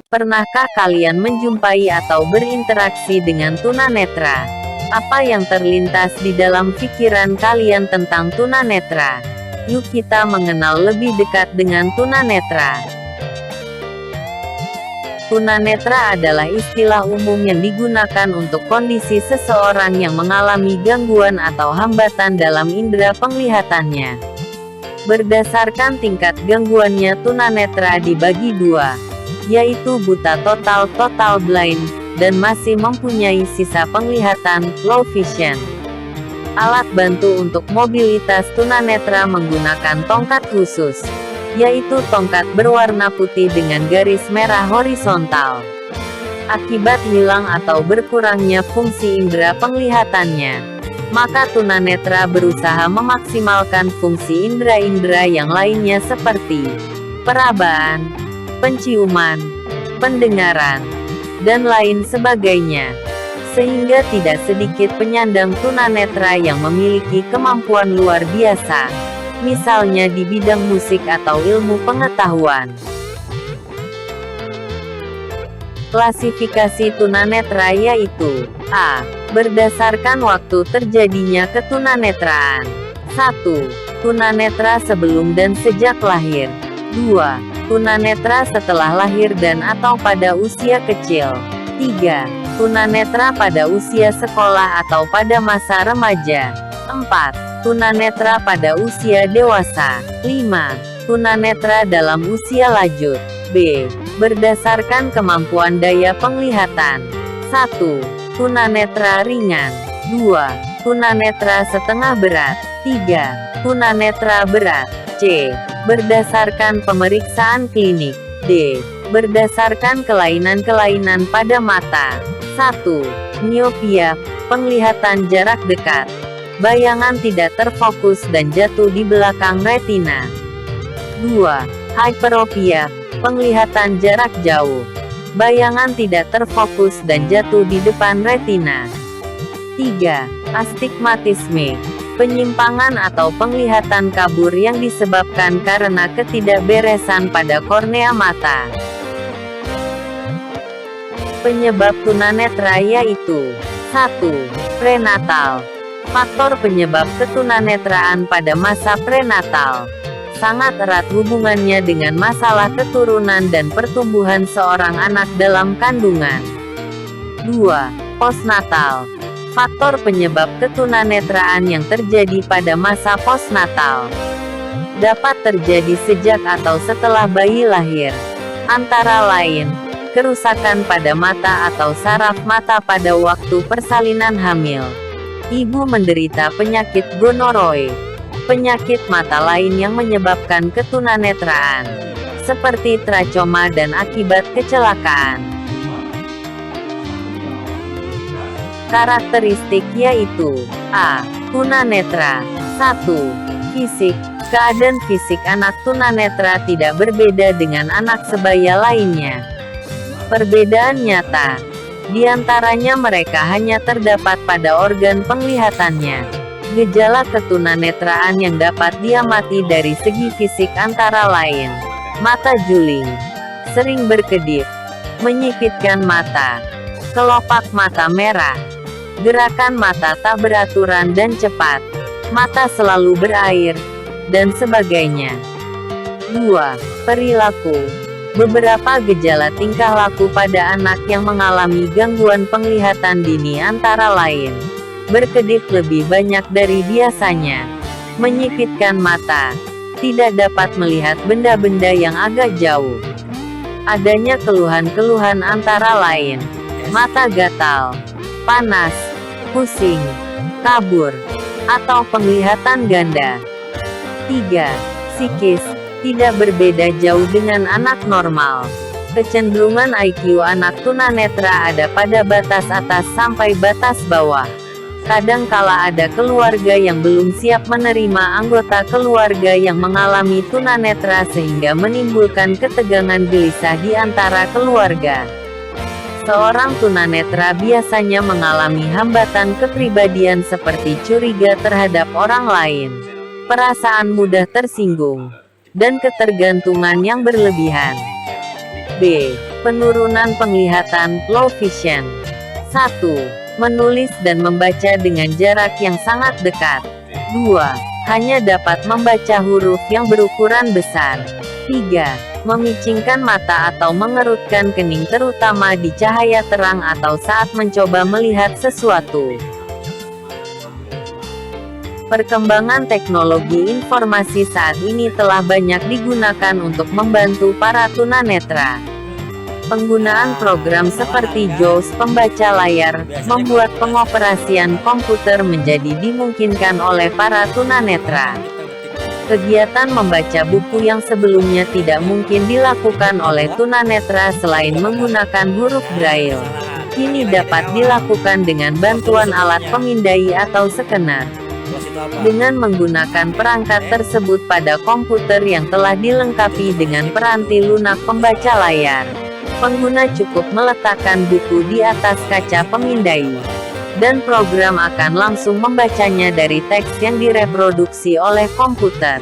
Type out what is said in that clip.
Pernahkah kalian menjumpai atau berinteraksi dengan tunanetra? Apa yang terlintas di dalam pikiran kalian tentang tunanetra? Yuk kita mengenal lebih dekat dengan tunanetra. Tunanetra adalah istilah umum yang digunakan untuk kondisi seseorang yang mengalami gangguan atau hambatan dalam indera penglihatannya. Berdasarkan tingkat gangguannya, tunanetra dibagi dua, yaitu buta total (total blind) dan masih mempunyai sisa penglihatan (low vision). Alat bantu untuk mobilitas tunanetra menggunakan tongkat khusus, yaitu tongkat berwarna putih dengan garis merah horizontal. Akibat hilang atau berkurangnya fungsi indera penglihatannya, maka tunanetra berusaha memaksimalkan fungsi indera-indera yang lainnya seperti perabaan, penciuman, pendengaran, dan lain sebagainya. Sehingga tidak sedikit penyandang tunanetra yang memiliki kemampuan luar biasa, misalnya di bidang musik atau ilmu pengetahuan. Klasifikasi tunanetra yaitu: A. Berdasarkan waktu terjadinya ketunanetraan. 1. Tunanetra sebelum dan sejak lahir. 2. Tunanetra setelah lahir dan atau pada usia kecil. 3. Tunanetra pada usia sekolah atau pada masa remaja. 4. Tunanetra pada usia dewasa. 5. Tunanetra dalam usia lanjut. B. Berdasarkan kemampuan daya penglihatan. 1. Tunanetra ringan. 2. Tunanetra setengah berat. 3. Tunanetra berat. C. Berdasarkan pemeriksaan klinik. D. Berdasarkan kelainan-kelainan pada mata. 1. Miopia, penglihatan jarak dekat. Bayangan tidak terfokus dan jatuh di belakang retina. 2. Hyperopia, penglihatan jarak jauh. Bayangan tidak terfokus dan jatuh di depan retina. 3. Astigmatisme, penyimpangan atau penglihatan kabur yang disebabkan karena ketidakberesan pada kornea mata. Penyebab tunanetra yaitu: 1. Prenatal. Faktor penyebab ketunanetraan pada masa prenatal sangat erat hubungannya dengan masalah keturunan dan pertumbuhan seorang anak dalam kandungan. 2. Postnatal. Faktor penyebab ketunanetraan yang terjadi pada masa postnatal dapat terjadi sejak atau setelah bayi lahir, antara lain kerusakan pada mata atau saraf mata pada waktu persalinan hamil. Ibu menderita penyakit gonorrhoea, penyakit mata lain yang menyebabkan ketunanetraan, seperti trachoma dan akibat kecelakaan. Karakteristik yaitu: A. Tunanetra. 1. Fisik. Keadaan fisik anak tunanetra tidak berbeda dengan anak sebaya lainnya. Perbedaan nyata di antaranya mereka hanya terdapat pada organ penglihatannya. Gejala ketunanetraan yang dapat diamati dari segi fisik antara lain: mata juling, sering berkedip, menyipitkan mata, kelopak mata merah, gerakan mata tak beraturan dan cepat, mata selalu berair, dan sebagainya. 2. Perilaku. Beberapa gejala tingkah laku pada anak yang mengalami gangguan penglihatan dini antara lain: berkedip lebih banyak dari biasanya, menyipitkan mata, tidak dapat melihat benda-benda yang agak jauh. Adanya keluhan-keluhan antara lain: mata gatal, panas, pusing, kabur, atau penglihatan ganda. 3. Psikis. Tidak berbeda jauh dengan anak normal. Kecenderungan IQ anak tunanetra ada pada batas atas sampai batas bawah. Kadangkala ada keluarga yang belum siap menerima anggota keluarga yang mengalami tunanetra sehingga menimbulkan ketegangan gelisah di antara keluarga. Seorang tunanetra biasanya mengalami hambatan kepribadian seperti curiga terhadap orang lain, perasaan mudah tersinggung, dan ketergantungan yang berlebihan. B. Penurunan penglihatan, low vision. 1. Menulis dan membaca dengan jarak yang sangat dekat. 2. Hanya dapat membaca huruf yang berukuran besar. 3. Memicingkan mata atau mengerutkan kening terutama di cahaya terang atau saat mencoba melihat sesuatu. Perkembangan teknologi informasi saat ini telah banyak digunakan untuk membantu para tunanetra. Penggunaan program seperti JAWS pembaca layar, membuat pengoperasian komputer menjadi dimungkinkan oleh para tunanetra. Kegiatan membaca buku yang sebelumnya tidak mungkin dilakukan oleh tunanetra selain menggunakan huruf Braille, kini dapat dilakukan dengan bantuan alat pemindai atau skener. Dengan menggunakan perangkat tersebut pada komputer yang telah dilengkapi dengan peranti lunak pembaca layar, pengguna cukup meletakkan buku di atas kaca pemindai, dan program akan langsung membacanya dari teks yang direproduksi oleh komputer.